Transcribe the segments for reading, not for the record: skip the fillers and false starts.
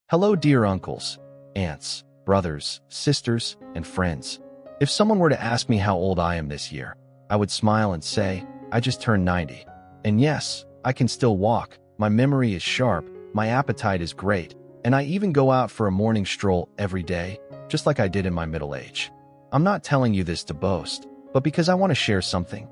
Hello, dear uncles, aunts, brothers, sisters, and friends. If someone were to ask me how old I am this year, I would smile and say, I just turned 90. And yes, I can still walk, my memory is sharp, my appetite is great, and I even go out for a morning stroll every day, just like I did in my middle age. I'm not telling you this to boast, but because I want to share something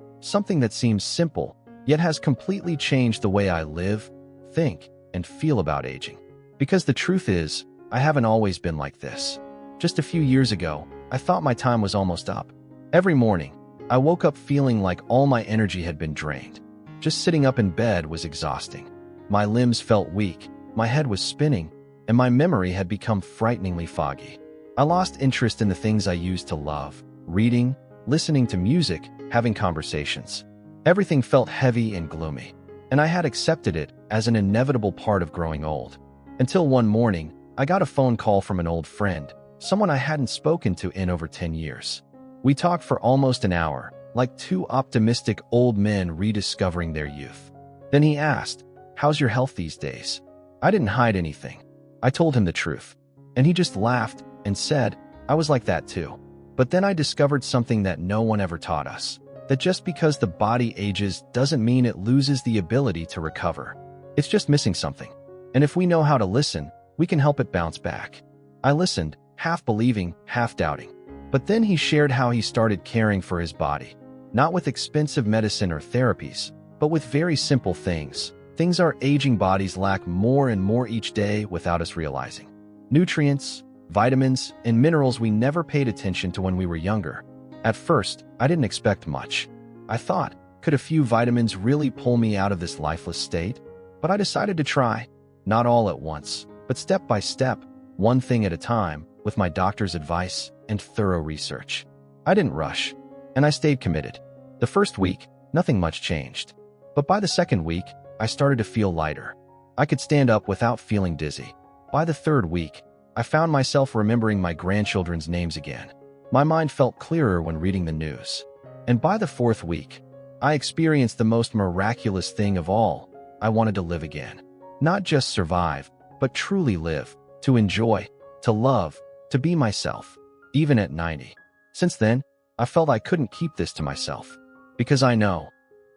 that seems simple, yet has completely changed the way I live, think, and feel about aging. Because the truth is, I haven't always been like this. Just a few years ago, I thought my time was almost up. Every morning, I woke up feeling like all my energy had been drained. Just sitting up in bed was exhausting. My limbs felt weak, my head was spinning, and my memory had become frighteningly foggy. I lost interest in the things I used to love: reading, listening to music, having conversations. Everything felt heavy and gloomy, and I had accepted it as an inevitable part of growing old. Until one morning, I got a phone call from an old friend, someone I hadn't spoken to in over 10 years. We talked for almost an hour, like two optimistic old men rediscovering their youth. Then he asked, "How's your health these days?" I didn't hide anything. I told him the truth. And he just laughed and said, "I was like that too." But then I discovered something that no one ever taught us, that just because the body ages doesn't mean it loses the ability to recover. It's just missing something. And if we know how to listen, we can help it bounce back. I listened, half believing, half doubting. But then he shared how he started caring for his body, not with expensive medicine or therapies, but with very simple things our aging bodies lack more and more each day without us realizing. Nutrients, vitamins, and minerals we never paid attention to when we were younger. At first, I didn't expect much. I thought, could a few vitamins really pull me out of this lifeless state? But I decided to try. Not all at once, but step by step, one thing at a time, with my doctor's advice and thorough research. I didn't rush, and I stayed committed. The first week, nothing much changed. But by the second week, I started to feel lighter. I could stand up without feeling dizzy. By the third week, I found myself remembering my grandchildren's names again. My mind felt clearer when reading the news. And by the fourth week, I experienced the most miraculous thing of all. I wanted to live again. Not just survive, but truly live, to enjoy, to love, to be myself, even at 90. Since then, I felt I couldn't keep this to myself. Because I know,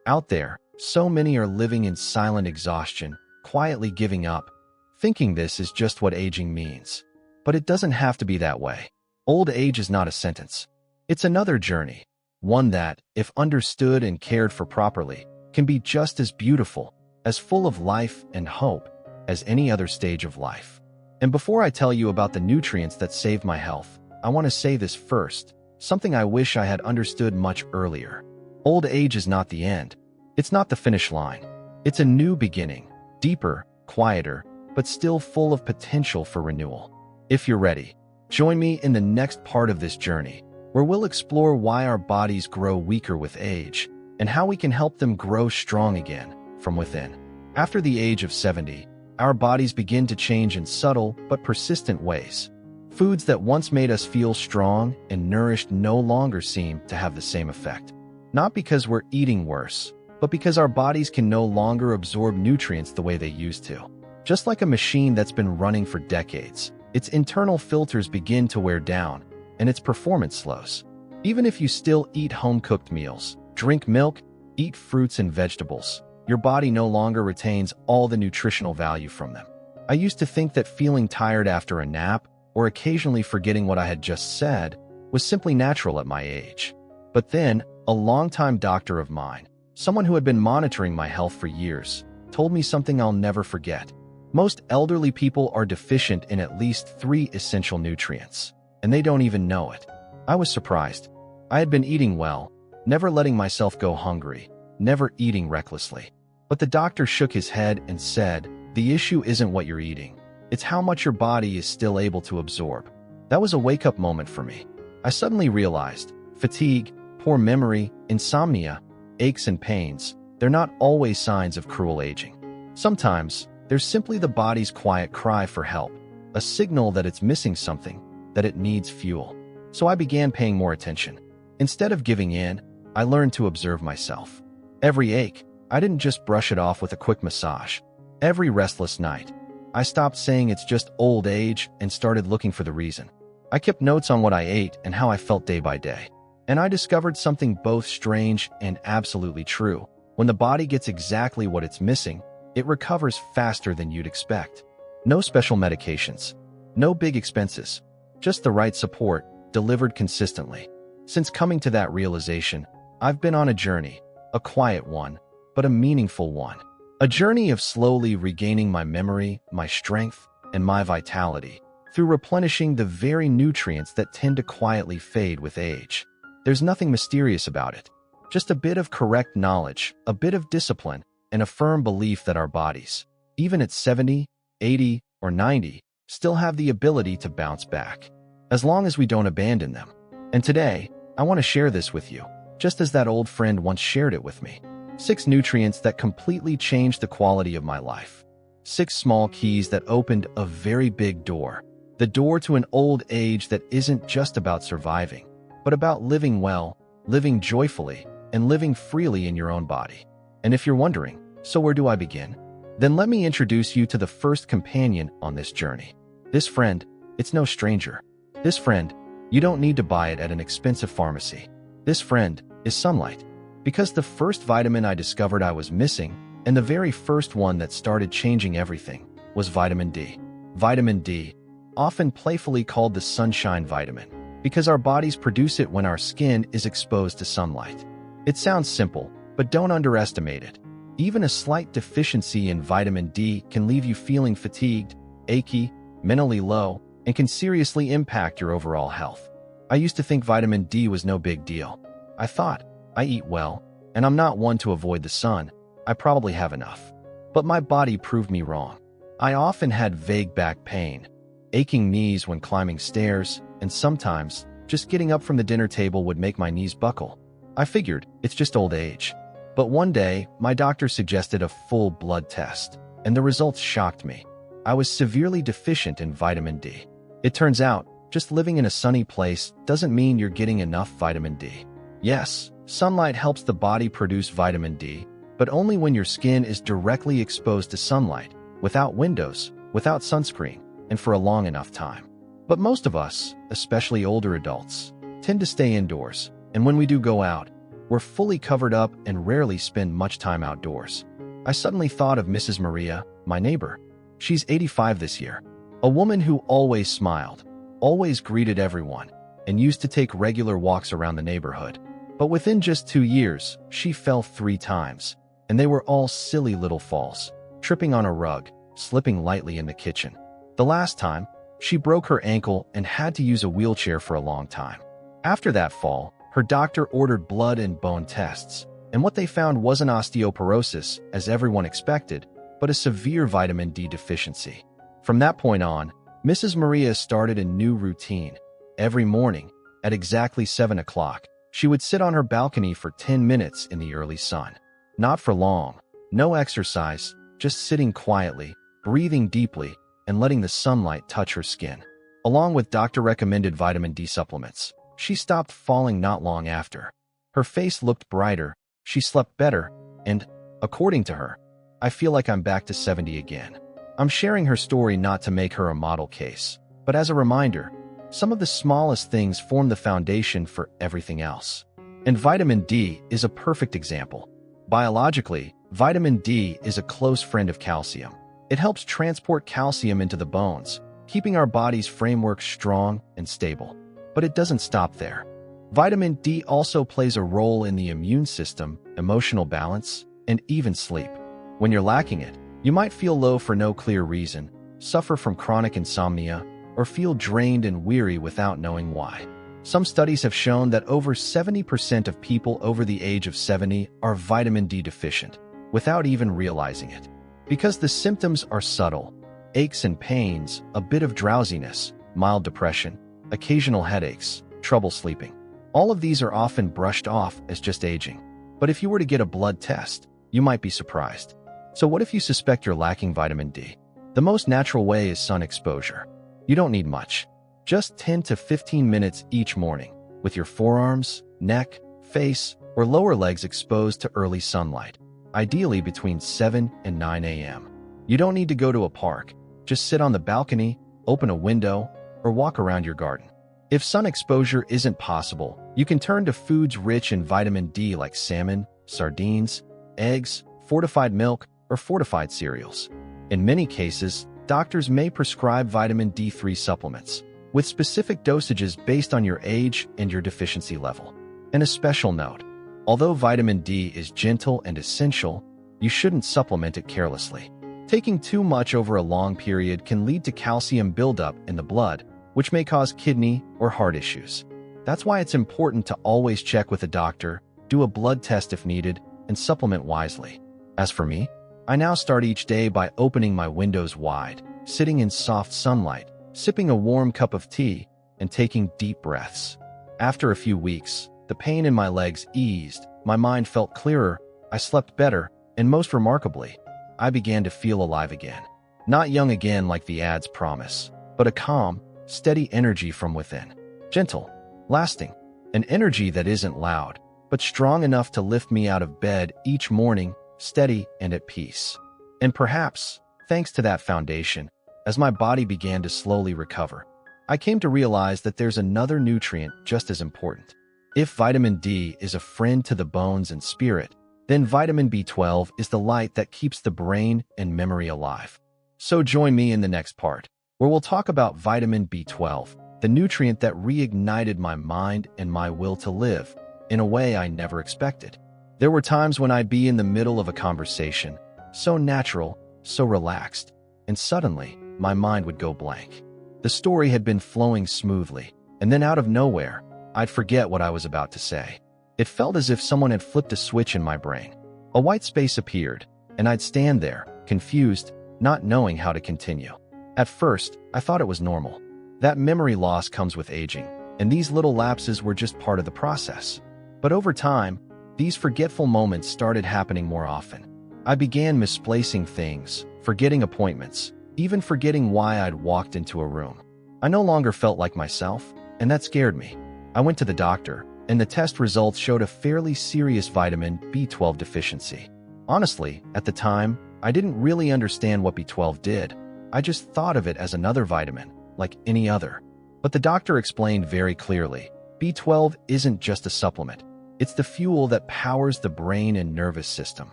out there, so many are living in silent exhaustion, quietly giving up, thinking this is just what aging means. But it doesn't have to be that way. Old age is not a sentence. It's another journey, one that, if understood and cared for properly, can be just as beautiful, as full of life and hope as any other stage of life. And before I tell you about the nutrients that saved my health, I want to say this first, something I wish I had understood much earlier. Old age is not the end. It's not the finish line. It's a new beginning, deeper, quieter, but still full of potential for renewal. If you're ready, join me in the next part of this journey, where we'll explore why our bodies grow weaker with age and how we can help them grow strong again from within. After the age of 70, our bodies begin to change in subtle but persistent ways. Foods that once made us feel strong and nourished no longer seem to have the same effect. Not because we're eating worse, but because our bodies can no longer absorb nutrients the way they used to. Just like a machine that's been running for decades, its internal filters begin to wear down, and its performance slows. Even if you still eat home-cooked meals, drink milk, eat fruits and vegetables, your body no longer retains all the nutritional value from them. I used to think that feeling tired after a nap, or occasionally forgetting what I had just said, was simply natural at my age. But then, a longtime doctor of mine, someone who had been monitoring my health for years, told me something I'll never forget. Most elderly people are deficient in at least 3 essential nutrients, and they don't even know it. I was surprised. I had been eating well, never letting myself go hungry, never eating recklessly. But the doctor shook his head and said, "The issue isn't what you're eating. It's how much your body is still able to absorb." That was a wake-up moment for me. I suddenly realized fatigue, poor memory, insomnia, aches and pains, they're not always signs of cruel aging. Sometimes, they're simply the body's quiet cry for help, a signal that it's missing something, that it needs fuel. So I began paying more attention. Instead of giving in, I learned to observe myself. Every ache, I didn't just brush it off with a quick massage. Every restless night, I stopped saying it's just old age and started looking for the reason. I kept notes on what I ate and how I felt day by day. And I discovered something both strange and absolutely true. When the body gets exactly what it's missing, it recovers faster than you'd expect. No special medications, no big expenses, just the right support delivered consistently. Since coming to that realization, I've been on a journey, a quiet one, but a meaningful one. A journey of slowly regaining my memory, my strength, and my vitality through replenishing the very nutrients that tend to quietly fade with age. There's nothing mysterious about it, just a bit of correct knowledge, a bit of discipline, and a firm belief that our bodies, even at 70, 80, or 90, still have the ability to bounce back, as long as we don't abandon them. And today, I want to share this with you, just as that old friend once shared it with me. 6 nutrients that completely changed the quality of my life. 6 small keys that opened a very big door. The door to an old age that isn't just about surviving, but about living well, living joyfully, and living freely in your own body. And if you're wondering, so where do I begin? Then let me introduce you to the first companion on this journey. This friend, it's no stranger. This friend, you don't need to buy it at an expensive pharmacy. This friend is sunlight. Because the first vitamin I discovered I was missing, and the very first one that started changing everything, was vitamin D. Vitamin D, often playfully called the sunshine vitamin, because our bodies produce it when our skin is exposed to sunlight. It sounds simple, but don't underestimate it. Even a slight deficiency in vitamin D can leave you feeling fatigued, achy, mentally low, and can seriously impact your overall health. I used to think vitamin D was no big deal. I thought, I eat well, and I'm not one to avoid the sun. I probably have enough. But my body proved me wrong. I often had vague back pain, aching knees when climbing stairs, and sometimes, just getting up from the dinner table would make my knees buckle. I figured, it's just old age. But one day, my doctor suggested a full blood test, and the results shocked me. I was severely deficient in vitamin D. It turns out, just living in a sunny place doesn't mean you're getting enough vitamin D. Yes, sunlight helps the body produce vitamin D, but only when your skin is directly exposed to sunlight, without windows, without sunscreen, and for a long enough time. But most of us, especially older adults, tend to stay indoors, and when we do go out, we're fully covered up and rarely spend much time outdoors. I suddenly thought of Mrs. Maria, my neighbor. She's 85 this year. A woman who always smiled, always greeted everyone, and used to take regular walks around the neighborhood. But within just 2 years, she fell 3 times, and they were all silly little falls, tripping on a rug, slipping lightly in the kitchen. The last time, she broke her ankle and had to use a wheelchair for a long time. After that fall, her doctor ordered blood and bone tests, and what they found wasn't osteoporosis, as everyone expected, but a severe vitamin D deficiency. From that point on, Mrs. Maria started a new routine. Every morning, at exactly 7 o'clock, she would sit on her balcony for 10 minutes in the early sun. Not for long, no exercise, just sitting quietly, breathing deeply, and letting the sunlight touch her skin. Along with doctor-recommended vitamin D supplements, she stopped falling not long after. Her face looked brighter, she slept better, and, according to her, I feel like I'm back to 70 again. I'm sharing her story not to make her a model case, but as a reminder, some of the smallest things form the foundation for everything else. And vitamin D is a perfect example. Biologically, vitamin D is a close friend of calcium. It helps transport calcium into the bones, keeping our body's framework strong and stable. But it doesn't stop there. Vitamin D also plays a role in the immune system, emotional balance, and even sleep. When you're lacking it, you might feel low for no clear reason, suffer from chronic insomnia, or feel drained and weary without knowing why. Some studies have shown that over 70% of people over the age of 70 are vitamin D deficient, without even realizing it. Because the symptoms are subtle: aches and pains, a bit of drowsiness, mild depression, occasional headaches, trouble sleeping. All of these are often brushed off as just aging. But if you were to get a blood test, you might be surprised. So what if you suspect you're lacking vitamin D? The most natural way is sun exposure. You don't need much. Just 10 to 15 minutes each morning, with your forearms, neck, face, or lower legs exposed to early sunlight, ideally between 7 and 9 a.m. You don't need to go to a park. Just sit on the balcony, open a window, or walk around your garden. If sun exposure isn't possible, you can turn to foods rich in vitamin D like salmon, sardines, eggs, fortified milk, or fortified cereals. In many cases, doctors may prescribe vitamin D3 supplements, with specific dosages based on your age and your deficiency level. And a special note, although vitamin D is gentle and essential, you shouldn't supplement it carelessly. Taking too much over a long period can lead to calcium buildup in the blood, which may cause kidney or heart issues. That's why it's important to always check with a doctor, do a blood test if needed, and supplement wisely. As for me, I now start each day by opening my windows wide, sitting in soft sunlight, sipping a warm cup of tea, and taking deep breaths. After a few weeks, the pain in my legs eased, my mind felt clearer, I slept better, and most remarkably, I began to feel alive again. Not young again like the ads promise, but a calm, steady energy from within. Gentle, lasting, an energy that isn't loud, but strong enough to lift me out of bed each morning, steady and at peace. And perhaps, thanks to that foundation, as my body began to slowly recover, I came to realize that there's another nutrient just as important. If vitamin D is a friend to the bones and spirit, then vitamin B12 is the light that keeps the brain and memory alive. So join me in the next part, where we'll talk about vitamin B12, the nutrient that reignited my mind and my will to live in a way I never expected. There were times when I'd be in the middle of a conversation, so natural, so relaxed, and suddenly my mind would go blank. The story had been flowing smoothly, and then out of nowhere, I'd forget what I was about to say. It felt as if someone had flipped a switch in my brain. A white space appeared, and I'd stand there, confused, not knowing how to continue. At first, I thought it was normal. That memory loss comes with aging, and these little lapses were just part of the process. But over time, these forgetful moments started happening more often. I began misplacing things, forgetting appointments, even forgetting why I'd walked into a room. I no longer felt like myself, and that scared me. I went to the doctor, and the test results showed a fairly serious vitamin B12 deficiency. Honestly, at the time, I didn't really understand what B12 did. I just thought of it as another vitamin, like any other. But the doctor explained very clearly, B12 isn't just a supplement. It's the fuel that powers the brain and nervous system.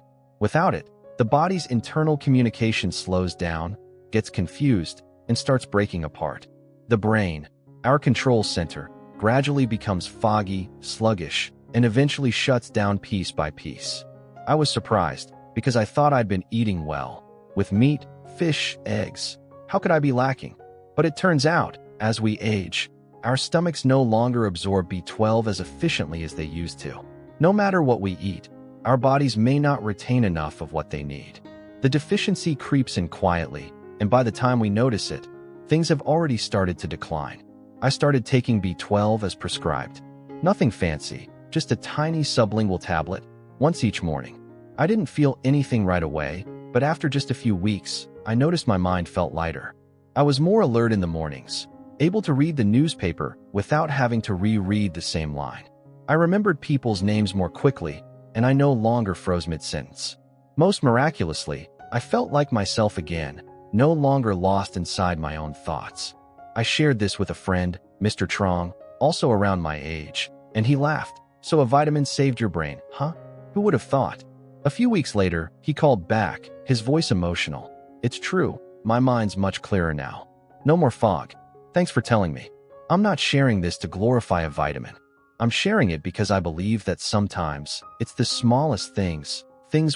Without it, the body's internal communication slows down, gets confused, and starts breaking apart. The brain, our control center, gradually becomes foggy, sluggish, and eventually shuts down piece by piece. I was surprised, because I thought I'd been eating well, with meat, fish, eggs. How could I be lacking? But it turns out, as we age, our stomachs no longer absorb B12 as efficiently as they used to. No matter what we eat, our bodies may not retain enough of what they need. The deficiency creeps in quietly, and by the time we notice it, things have already started to decline. I started taking B12 as prescribed. Nothing fancy, just a tiny sublingual tablet, once each morning. I didn't feel anything right away, but after just a few weeks, I noticed my mind felt lighter. I was more alert in the mornings, able to read the newspaper without having to reread the same line. I remembered people's names more quickly, and I no longer froze mid-sentence. Most miraculously, I felt like myself again, no longer lost inside my own thoughts. I shared this with a friend, Mr. Trong, also around my age, and he laughed. So a vitamin saved your brain, huh? Who would have thought? A few weeks later, he called back, his voice emotional. It's true, my mind's much clearer now. No more fog. Thanks for telling me. I'm not sharing this to glorify a vitamin. I'm sharing it because I believe that sometimes it's the smallest things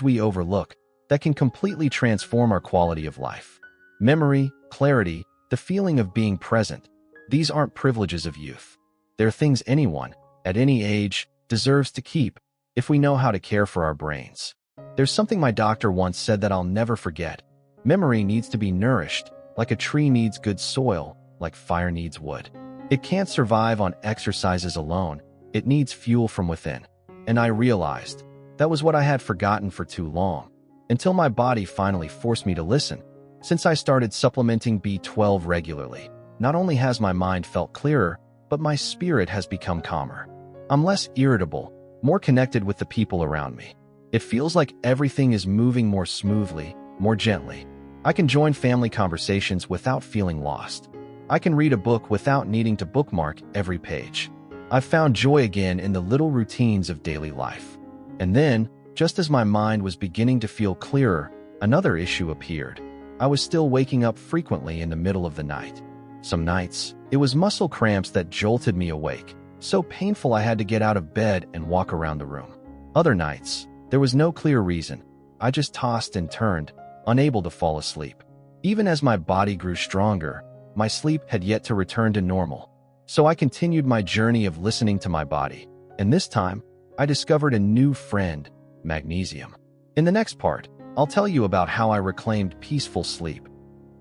we overlook, that can completely transform our quality of life. Memory, clarity, the feeling of being present. These aren't privileges of youth. They're things anyone, at any age, deserves to keep, if we know how to care for our brains. There's something my doctor once said that I'll never forget. Memory needs to be nourished, like a tree needs good soil, like fire needs wood. It can't survive on exercises alone. It needs fuel from within. And I realized that was what I had forgotten for too long, until my body finally forced me to listen. Since I started supplementing B12 regularly, not only has my mind felt clearer, but my spirit has become calmer. I'm less irritable, more connected with the people around me. It feels like everything is moving more smoothly, more gently. I can join family conversations without feeling lost. I can read a book without needing to bookmark every page. I've found joy again in the little routines of daily life. And then, just as my mind was beginning to feel clearer, another issue appeared. I was still waking up frequently in the middle of the night. Some nights, it was muscle cramps that jolted me awake, so painful I had to get out of bed and walk around the room. Other nights, there was no clear reason. I just tossed and turned, unable to fall asleep. Even as my body grew stronger, my sleep had yet to return to normal. So I continued my journey of listening to my body, and this time, I discovered a new friend, magnesium. In the next part, I'll tell you about how I reclaimed peaceful sleep,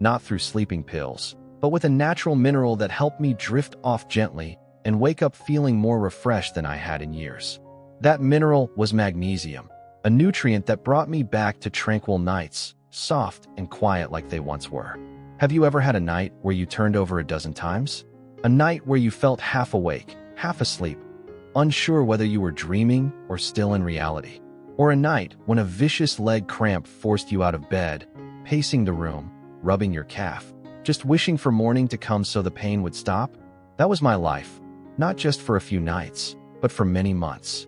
not through sleeping pills, but with a natural mineral that helped me drift off gently and wake up feeling more refreshed than I had in years. That mineral was magnesium, a nutrient that brought me back to tranquil nights, soft and quiet like they once were. Have you ever had a night where you turned over a dozen times? A night where you felt half awake, half asleep, unsure whether you were dreaming or still in reality? Or a night when a vicious leg cramp forced you out of bed, pacing the room, rubbing your calf, just wishing for morning to come so the pain would stop? That was my life, not just for a few nights, but for many months.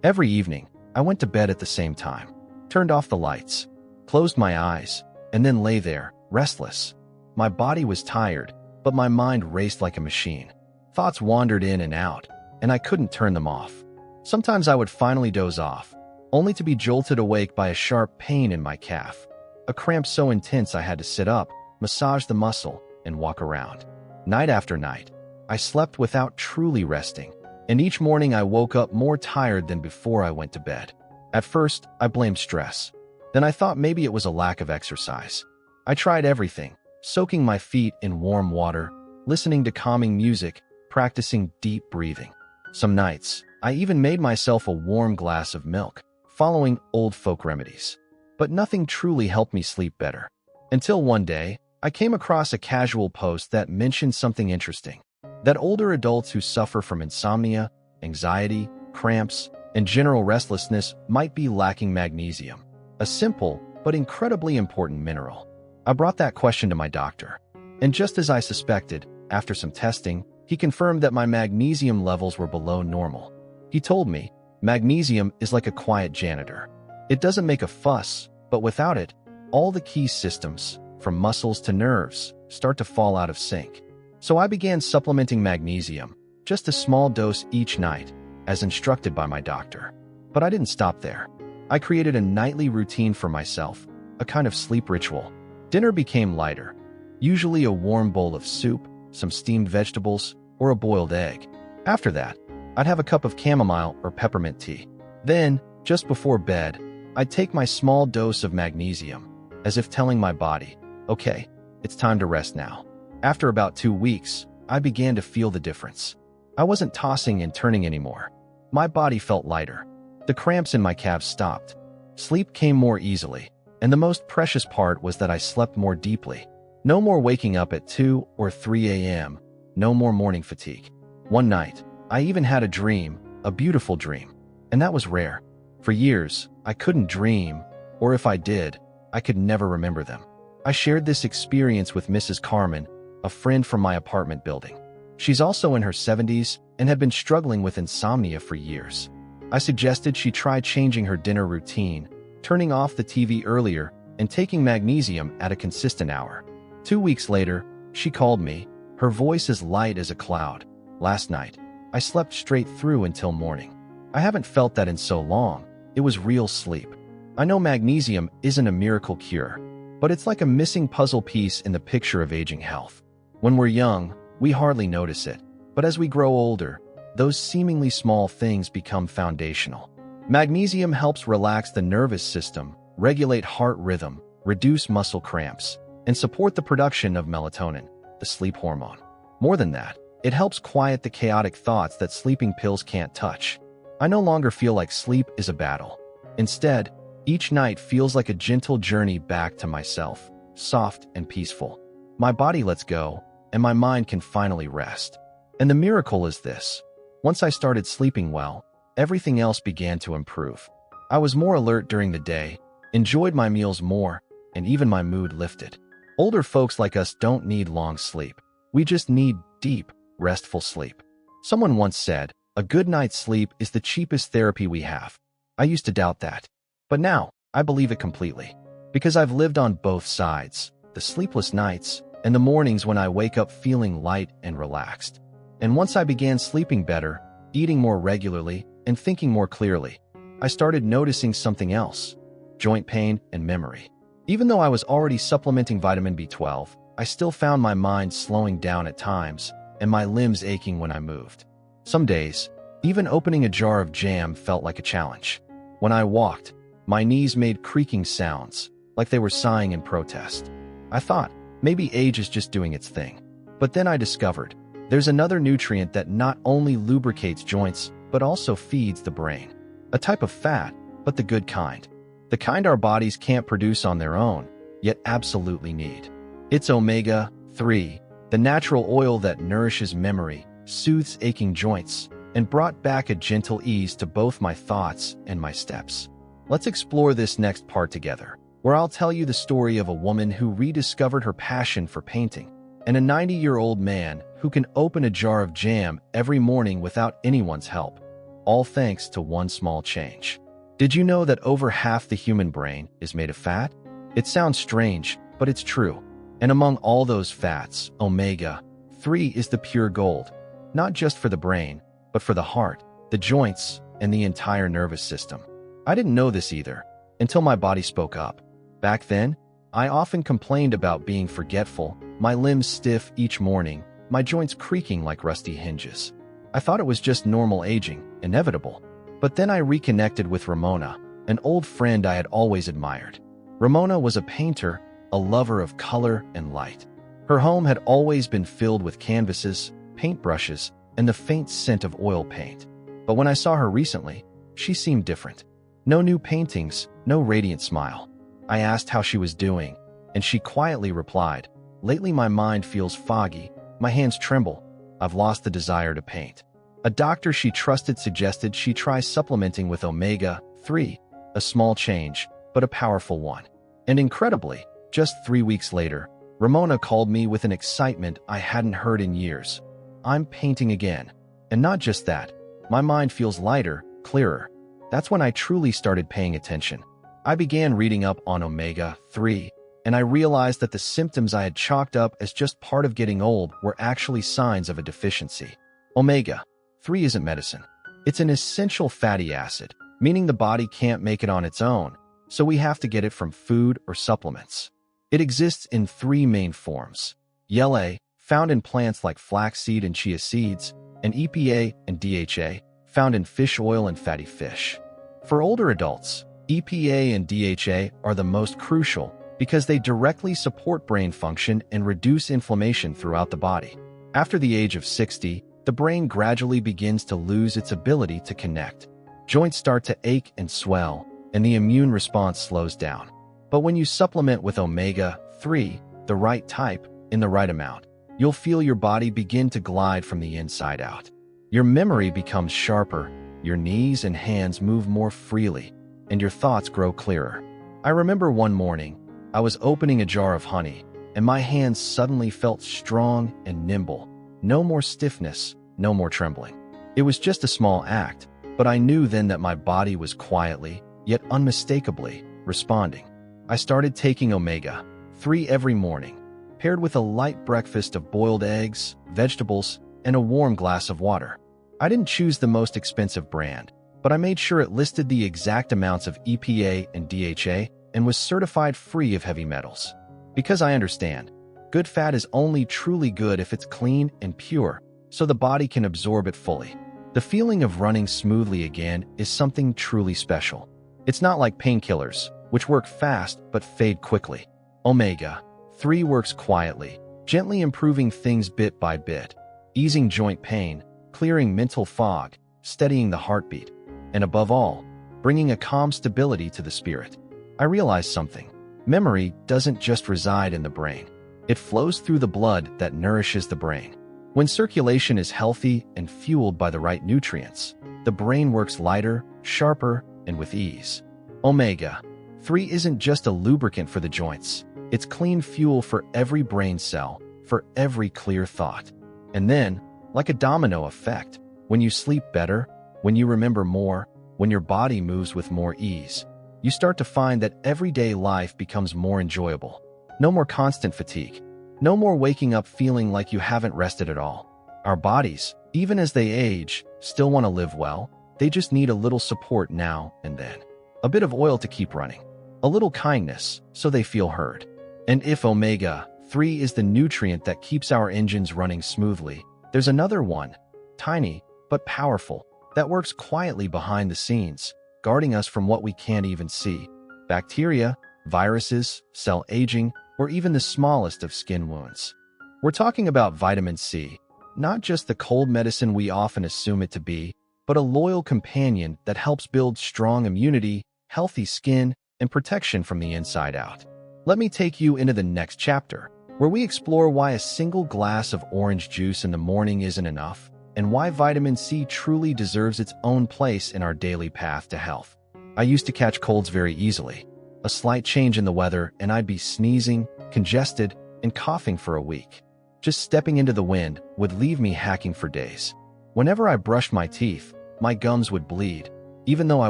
Every evening, I went to bed at the same time, turned off the lights, closed my eyes, and then lay there, restless. My body was tired, but my mind raced like a machine. Thoughts wandered in and out, and I couldn't turn them off. Sometimes I would finally doze off, only to be jolted awake by a sharp pain in my calf. A cramp so intense I had to sit up, massage the muscle, and walk around. Night after night, I slept without truly resting, and each morning I woke up more tired than before I went to bed. At first, I blamed stress. Then I thought maybe it was a lack of exercise. I tried everything, soaking my feet in warm water, listening to calming music, practicing deep breathing. Some nights, I even made myself a warm glass of milk, following old folk remedies. But nothing truly helped me sleep better. Until one day, I came across a casual post that mentioned something interesting. That older adults who suffer from insomnia, anxiety, cramps, and general restlessness might be lacking magnesium, a simple but incredibly important mineral. I brought that question to my doctor, and just as I suspected, after some testing, he confirmed that my magnesium levels were below normal. He told me, magnesium is like a quiet janitor. It doesn't make a fuss, but without it, all the key systems, from muscles to nerves, start to fall out of sync. So I began supplementing magnesium, just a small dose each night, as instructed by my doctor. But I didn't stop there. I created a nightly routine for myself, a kind of sleep ritual. Dinner became lighter, usually a warm bowl of soup, some steamed vegetables, or a boiled egg. After that, I'd have a cup of chamomile or peppermint tea. Then, just before bed, I'd take my small dose of magnesium, as if telling my body, okay, it's time to rest now. After about 2 weeks, I began to feel the difference. I wasn't tossing and turning anymore. My body felt lighter. The cramps in my calves stopped. Sleep came more easily, and the most precious part was that I slept more deeply. No more waking up at 2 or 3 a.m., no more morning fatigue. One night, I even had a dream, a beautiful dream, and that was rare. For years, I couldn't dream, or if I did, I could never remember them. I shared this experience with Mrs. Carmen, a friend from my apartment building. She's also in her 70s and had been struggling with insomnia for years. I suggested she try changing her dinner routine, turning off the TV earlier, and taking magnesium at a consistent hour. 2 weeks later, she called me, her voice as light as a cloud. Last night, I slept straight through until morning. I haven't felt that in so long. It was real sleep. I know magnesium isn't a miracle cure, but it's like a missing puzzle piece in the picture of aging health. When we're young, we hardly notice it, but as we grow older, those seemingly small things become foundational. Magnesium helps relax the nervous system, regulate heart rhythm, reduce muscle cramps, and support the production of melatonin, the sleep hormone. More than that, it helps quiet the chaotic thoughts that sleeping pills can't touch. I no longer feel like sleep is a battle. Instead, each night feels like a gentle journey back to myself, soft and peaceful. My body lets go, and my mind can finally rest. And the miracle is this. Once I started sleeping well, everything else began to improve. I was more alert during the day, enjoyed my meals more, and even my mood lifted. Older folks like us don't need long sleep. We just need deep, restful sleep. Someone once said, a good night's sleep is the cheapest therapy we have. I used to doubt that. But now, I believe it completely. Because I've lived on both sides, the sleepless nights and the mornings when I wake up feeling light and relaxed. And once I began sleeping better, eating more regularly, and thinking more clearly, I started noticing something else: joint pain and memory. Even though I was already supplementing vitamin B12, I still found my mind slowing down at times and my limbs aching when I moved. Some days, even opening a jar of jam felt like a challenge. When I walked, my knees made creaking sounds, like they were sighing in protest. I thought, maybe age is just doing its thing. But then I discovered, there's another nutrient that not only lubricates joints, but also feeds the brain. A type of fat, but the good kind. The kind our bodies can't produce on their own, yet absolutely need. It's omega-3, the natural oil that nourishes memory, soothes aching joints, and brought back a gentle ease to both my thoughts and my steps. Let's explore this next part together, where I'll tell you the story of a woman who rediscovered her passion for painting, and a 90-year-old man who can open a jar of jam every morning without anyone's help, all thanks to one small change. Did you know that over half the human brain is made of fat? It sounds strange, but it's true. And among all those fats, omega-3 is the pure gold, not just for the brain, but for the heart, the joints, and the entire nervous system. I didn't know this either, until my body spoke up. Back then, I often complained about being forgetful, my limbs stiff each morning, my joints creaking like rusty hinges. I thought it was just normal aging, inevitable. But then I reconnected with Ramona, an old friend I had always admired. Ramona was a painter, a lover of color and light. Her home had always been filled with canvases, paintbrushes, and the faint scent of oil paint. But when I saw her recently, she seemed different. No new paintings, no radiant smile. I asked how she was doing, and she quietly replied, "Lately my mind feels foggy, my hands tremble, I've lost the desire to paint." A doctor she trusted suggested she try supplementing with omega-3, a small change, but a powerful one. And incredibly, just 3 weeks later, Ramona called me with an excitement I hadn't heard in years. "I'm painting again. And not just that, my mind feels lighter, clearer." That's when I truly started paying attention. I began reading up on omega-3, and I realized that the symptoms I had chalked up as just part of getting old were actually signs of a deficiency. Omega-3 isn't medicine. It's an essential fatty acid, meaning the body can't make it on its own, so we have to get it from food or supplements. It exists in 3 main forms: ELA, found in plants like flaxseed and chia seeds, and EPA and DHA, found in fish oil and fatty fish. For older adults, EPA and DHA are the most crucial because they directly support brain function and reduce inflammation throughout the body. After the age of 60, the brain gradually begins to lose its ability to connect. Joints start to ache and swell, and the immune response slows down. But when you supplement with omega-3, the right type, in the right amount, you'll feel your body begin to glide from the inside out. Your memory becomes sharper, your knees and hands move more freely, and your thoughts grow clearer. I remember one morning, I was opening a jar of honey, and my hands suddenly felt strong and nimble. No more stiffness, no more trembling. It was just a small act, but I knew then that my body was quietly, yet unmistakably, responding. I started taking omega-3 every morning, paired with a light breakfast of boiled eggs, vegetables, and a warm glass of water. I didn't choose the most expensive brand, but I made sure it listed the exact amounts of EPA and DHA and was certified free of heavy metals. Because I understand, good fat is only truly good if it's clean and pure, so the body can absorb it fully. The feeling of running smoothly again is something truly special. It's not like painkillers, which work fast but fade quickly. Omega-3 works quietly, gently improving things bit by bit, easing joint pain, clearing mental fog, steadying the heartbeat, and above all, bringing a calm stability to the spirit. I realized something. Memory doesn't just reside in the brain. It flows through the blood that nourishes the brain. When circulation is healthy and fueled by the right nutrients, the brain works lighter, sharper, and with ease. Omega-3 isn't just a lubricant for the joints. It's clean fuel for every brain cell, for every clear thought. And then, like a domino effect, when you sleep better, when you remember more, when your body moves with more ease, you start to find that everyday life becomes more enjoyable. No more constant fatigue. No more waking up feeling like you haven't rested at all. Our bodies, even as they age, still want to live well. They just need a little support now and then. A bit of oil to keep running. A little kindness so they feel heard. And if omega-3 is the nutrient that keeps our engines running smoothly, there's another one, tiny but powerful, that works quietly behind the scenes, guarding us from what we can't even see. Bacteria, viruses, cell aging, or even the smallest of skin wounds. We're talking about vitamin C, not just the cold medicine we often assume it to be, but a loyal companion that helps build strong immunity, healthy skin, and protection from the inside out. Let me take you into the next chapter, where we explore why a single glass of orange juice in the morning isn't enough, and why vitamin C truly deserves its own place in our daily path to health. I used to catch colds very easily. A slight change in the weather, and I'd be sneezing, congested, and coughing for a week. Just stepping into the wind would leave me hacking for days. Whenever I brushed my teeth, my gums would bleed, even though I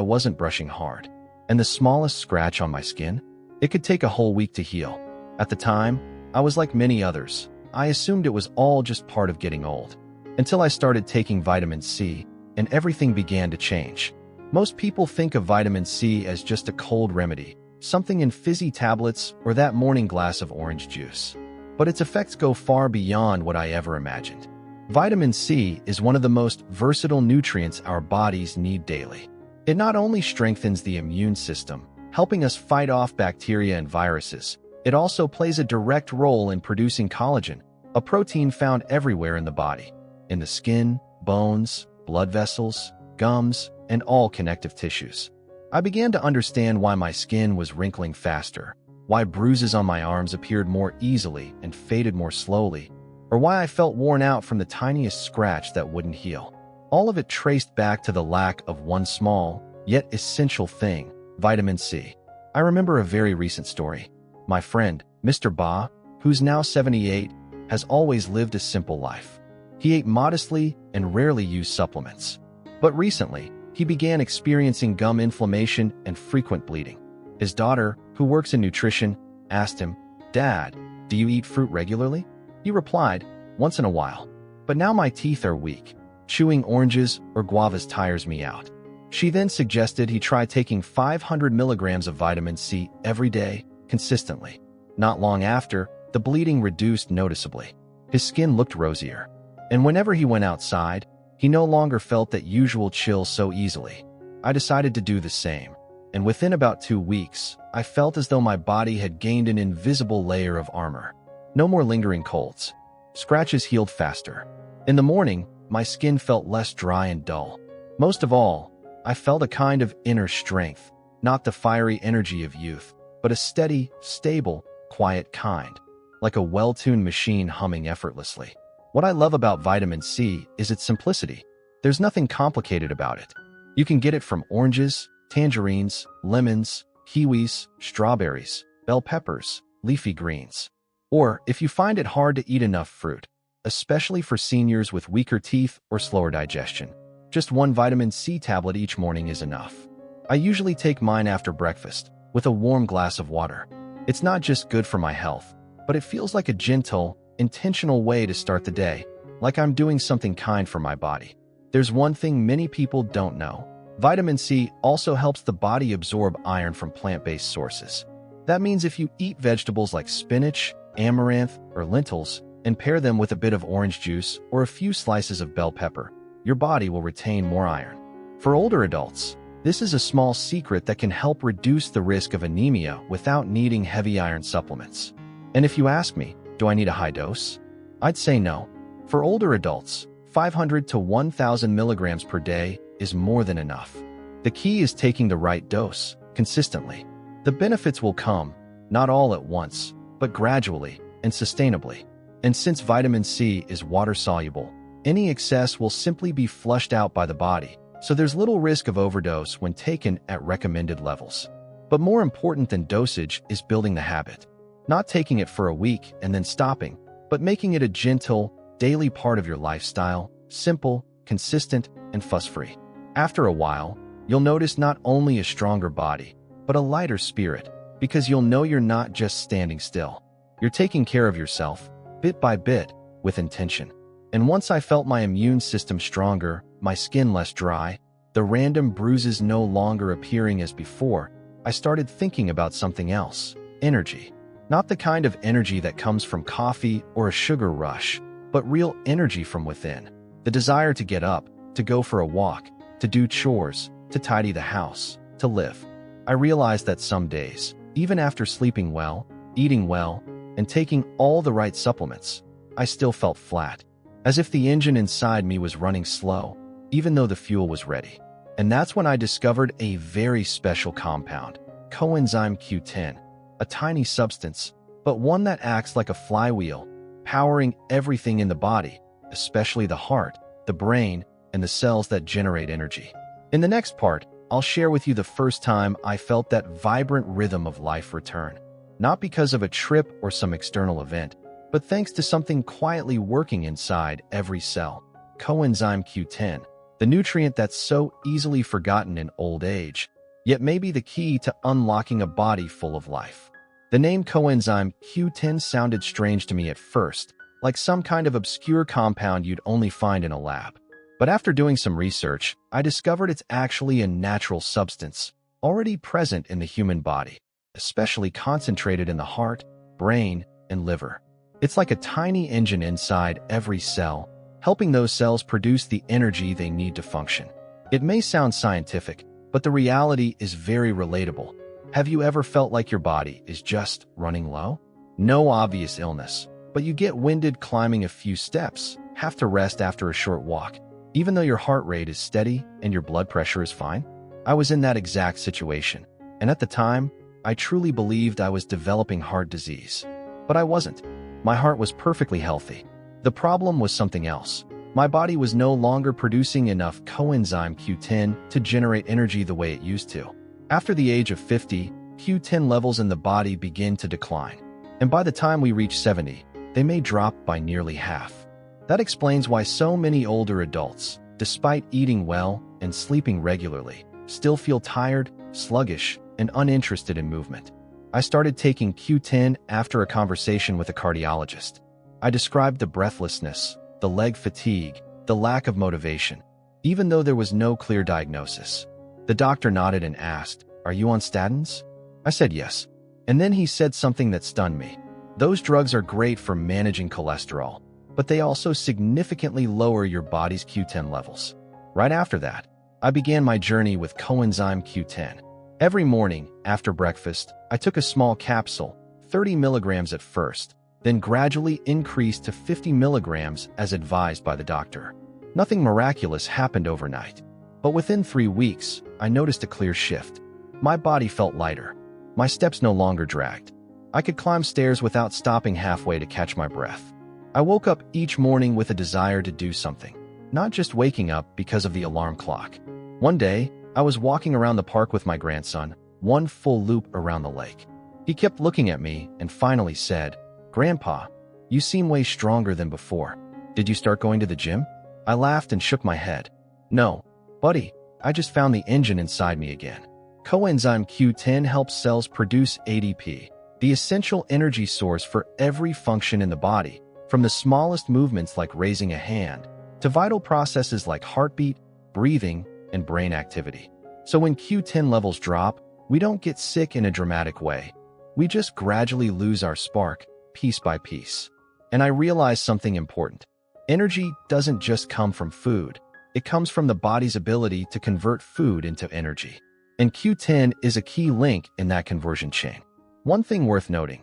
wasn't brushing hard. And the smallest scratch on my skin, it could take a whole week to heal. At the time, I was like many others. I assumed it was all just part of getting old. Until I started taking vitamin C, and everything began to change. Most people think of vitamin C as just a cold remedy, something in fizzy tablets or that morning glass of orange juice. But its effects go far beyond what I ever imagined. Vitamin C is one of the most versatile nutrients our bodies need daily. It not only strengthens the immune system, helping us fight off bacteria and viruses, it also plays a direct role in producing collagen, a protein found everywhere in the body, in the skin, bones, blood vessels, gums, and all connective tissues. I began to understand why my skin was wrinkling faster, why bruises on my arms appeared more easily and faded more slowly, or why I felt worn out from the tiniest scratch that wouldn't heal. All of it traced back to the lack of one small, yet essential thing, vitamin C. I remember a very recent story. My friend, Mr. Ba, who's now 78, has always lived a simple life. He ate modestly and rarely used supplements. But recently, he began experiencing gum inflammation and frequent bleeding. His daughter, who works in nutrition, asked him, "Dad, do you eat fruit regularly?" He replied, "Once in a while. But now my teeth are weak. Chewing oranges or guavas tires me out." She then suggested he try taking 500 milligrams of vitamin C every day, consistently. Not long after, the bleeding reduced noticeably. His skin looked rosier. And whenever he went outside, he no longer felt that usual chill so easily. I decided to do the same. And within about 2 weeks, I felt as though my body had gained an invisible layer of armor. No more lingering colds. Scratches healed faster. In the morning, my skin felt less dry and dull. Most of all, I felt a kind of inner strength, not the fiery energy of youth, but a steady, stable, quiet kind, like a well-tuned machine humming effortlessly. What I love about vitamin C is its simplicity. There's nothing complicated about it. You can get it from oranges, tangerines, lemons, kiwis, strawberries, bell peppers, leafy greens. Or if you find it hard to eat enough fruit, especially for seniors with weaker teeth or slower digestion, just one vitamin C tablet each morning is enough. I usually take mine after breakfast, with a warm glass of water. It's not just good for my health, but it feels like a gentle, intentional way to start the day, like I'm doing something kind for my body. There's one thing many people don't know. Vitamin C also helps the body absorb iron from plant-based sources. That means if you eat vegetables like spinach, amaranth, or lentils, and pair them with a bit of orange juice or a few slices of bell pepper, your body will retain more iron. For older adults, this is a small secret that can help reduce the risk of anemia without needing heavy iron supplements. And if you ask me, do I need a high dose? I'd say no. For older adults, 500 to 1,000 milligrams per day is more than enough. The key is taking the right dose, consistently. The benefits will come, not all at once, but gradually and sustainably. And since vitamin C is water-soluble, any excess will simply be flushed out by the body, so there's little risk of overdose when taken at recommended levels. But more important than dosage is building the habit. Not taking it for a week and then stopping, but making it a gentle, daily part of your lifestyle, simple, consistent, and fuss-free. After a while, you'll notice not only a stronger body, but a lighter spirit, because you'll know you're not just standing still. You're taking care of yourself, bit by bit, with intention. And once I felt my immune system stronger, my skin less dry, the random bruises no longer appearing as before, I started thinking about something else: energy. Not the kind of energy that comes from coffee or a sugar rush, but real energy from within. The desire to get up, to go for a walk, to do chores, to tidy the house, to live. I realized that some days, even after sleeping well, eating well, and taking all the right supplements, I still felt flat, as if the engine inside me was running slow, even though the fuel was ready. And that's when I discovered a very special compound, Coenzyme Q10, a tiny substance, but one that acts like a flywheel, powering everything in the body, especially the heart, the brain, and the cells that generate energy. In the next part, I'll share with you the first time I felt that vibrant rhythm of life return, not because of a trip or some external event, but thanks to something quietly working inside every cell: Coenzyme Q10, the nutrient that's so easily forgotten in old age, yet may be the key to unlocking a body full of life. The name Coenzyme Q10 sounded strange to me at first, like some kind of obscure compound you'd only find in a lab. But after doing some research, I discovered it's actually a natural substance, already present in the human body, especially concentrated in the heart, brain, and liver. It's like a tiny engine inside every cell, helping those cells produce the energy they need to function. It may sound scientific, but the reality is very relatable. Have you ever felt like your body is just running low? No obvious illness, but you get winded climbing a few steps, have to rest after a short walk, even though your heart rate is steady and your blood pressure is fine? I was in that exact situation, and at the time, I truly believed I was developing heart disease. But I wasn't. My heart was perfectly healthy. The problem was something else. My body was no longer producing enough coenzyme Q10 to generate energy the way it used to. After the age of 50, Q10 levels in the body begin to decline, and by the time we reach 70, they may drop by nearly half. That explains why so many older adults, despite eating well and sleeping regularly, still feel tired, sluggish, and uninterested in movement. I started taking Q10 after a conversation with a cardiologist. I described the breathlessness, the leg fatigue, the lack of motivation, even though there was no clear diagnosis. The doctor nodded and asked, "Are you on statins?" I said yes. And then he said something that stunned me. Those drugs are great for managing cholesterol, but they also significantly lower your body's Q10 levels. Right after that, I began my journey with Coenzyme Q10. Every morning, after breakfast, I took a small capsule, 30 milligrams at first, then gradually increased to 50 milligrams as advised by the doctor. Nothing miraculous happened overnight, but within 3 weeks, I noticed a clear shift. My body felt lighter. My steps no longer dragged. I could climb stairs without stopping halfway to catch my breath. I woke up each morning with a desire to do something, not just waking up because of the alarm clock. One day, I was walking around the park with my grandson, one full loop around the lake. He kept looking at me and finally said, "Grandpa, you seem way stronger than before. Did you start going to the gym?" I laughed and shook my head. "No, buddy, I just found the engine inside me again." Coenzyme Q10 helps cells produce ATP, the essential energy source for every function in the body, from the smallest movements like raising a hand, to vital processes like heartbeat, breathing, and brain activity. So when Q10 levels drop, we don't get sick in a dramatic way. We just gradually lose our spark, piece by piece. And I realized something important. Energy doesn't just come from food. It comes from the body's ability to convert food into energy. And Q10 is a key link in that conversion chain. One thing worth noting,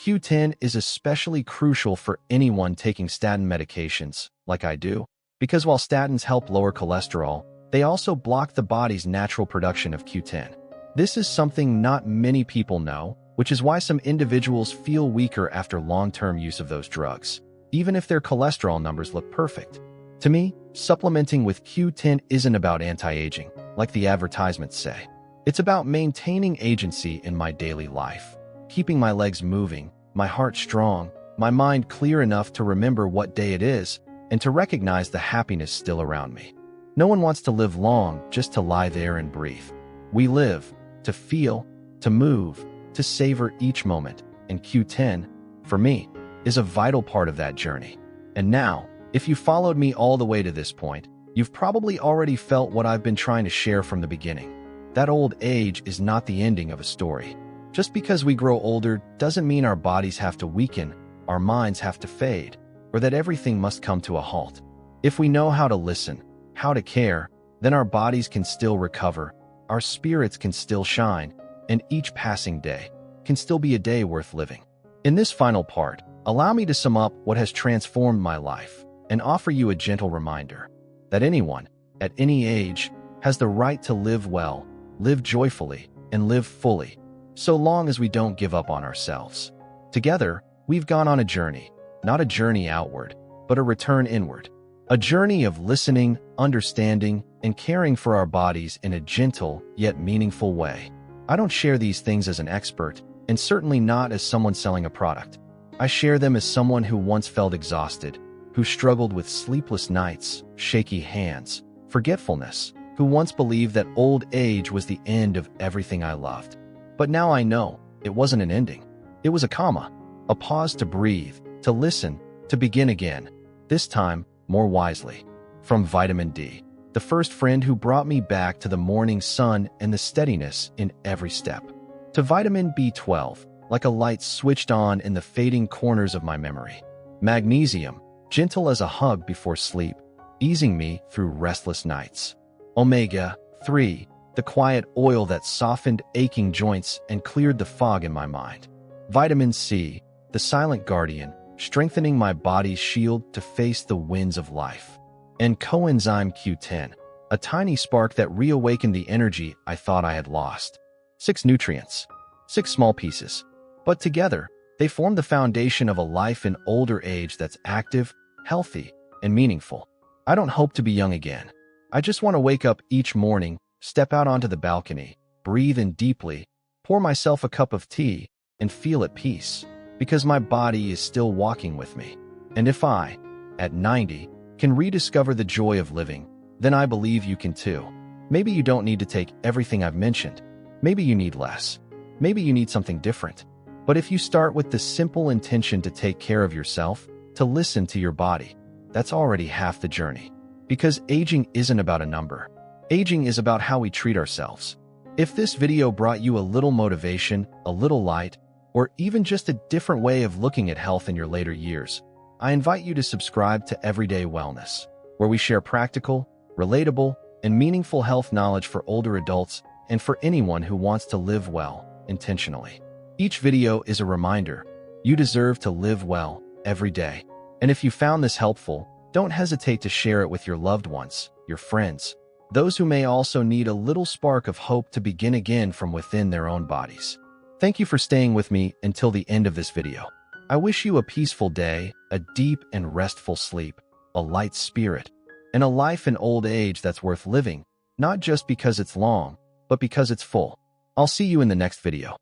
Q10 is especially crucial for anyone taking statin medications, like I do, because while statins help lower cholesterol, they also block the body's natural production of Q10. This is something not many people know, which is why some individuals feel weaker after long-term use of those drugs, even if their cholesterol numbers look perfect. To me, supplementing with Q10 isn't about anti-aging, like the advertisements say. It's about maintaining agency in my daily life, keeping my legs moving, my heart strong, my mind clear enough to remember what day it is and to recognize the happiness still around me. No one wants to live long just to lie there and breathe. We live to feel, to move, to savor each moment, and Q10, for me, is a vital part of that journey. And now, if you followed me all the way to this point, you've probably already felt what I've been trying to share from the beginning. That old age is not the ending of a story. Just because we grow older doesn't mean our bodies have to weaken, our minds have to fade, or that everything must come to a halt. If we know how to listen, how to care, then our bodies can still recover, our spirits can still shine, and each passing day can still be a day worth living. In this final part, allow me to sum up what has transformed my life and offer you a gentle reminder that anyone, at any age, has the right to live well, live joyfully, and live fully, so long as we don't give up on ourselves. Together, we've gone on a journey, not a journey outward, but a return inward. A journey of listening, understanding, and caring for our bodies in a gentle yet meaningful way. I don't share these things as an expert, and certainly not as someone selling a product. I share them as someone who once felt exhausted, who struggled with sleepless nights, shaky hands, forgetfulness, who once believed that old age was the end of everything I loved. But now I know it wasn't an ending. It was a comma, a pause to breathe, to listen, to begin again, this time more wisely. From vitamin D, the first friend who brought me back to the morning sun and the steadiness in every step, to vitamin B12, like a light switched on in the fading corners of my memory. Magnesium, gentle as a hug before sleep, easing me through restless nights. Omega-3, the quiet oil that softened aching joints and cleared the fog in my mind. Vitamin C, the silent guardian, strengthening my body's shield to face the winds of life. And Coenzyme Q10, a tiny spark that reawakened the energy I thought I had lost. 6 nutrients, 6 small pieces, but together, they form the foundation of a life in older age that's active, healthy, and meaningful. I don't hope to be young again. I just want to wake up each morning, step out onto the balcony, breathe in deeply, pour myself a cup of tea, and feel at peace, because my body is still walking with me. And if I, at 90, can rediscover the joy of living, then I believe you can too. Maybe you don't need to take everything I've mentioned. Maybe you need less. Maybe you need something different. But if you start with the simple intention to take care of yourself, to listen to your body, that's already half the journey. Because aging isn't about a number. Aging is about how we treat ourselves. If this video brought you a little motivation, a little light, or even just a different way of looking at health in your later years, I invite you to subscribe to Everyday Wellness, where we share practical, relatable, and meaningful health knowledge for older adults and for anyone who wants to live well, intentionally. Each video is a reminder you deserve to live well every day. And if you found this helpful, don't hesitate to share it with your loved ones, your friends, those who may also need a little spark of hope to begin again from within their own bodies. Thank you for staying with me until the end of this video. I wish you a peaceful day, a deep and restful sleep, a light spirit, and a life in old age that's worth living, not just because it's long, but because it's full. I'll see you in the next video.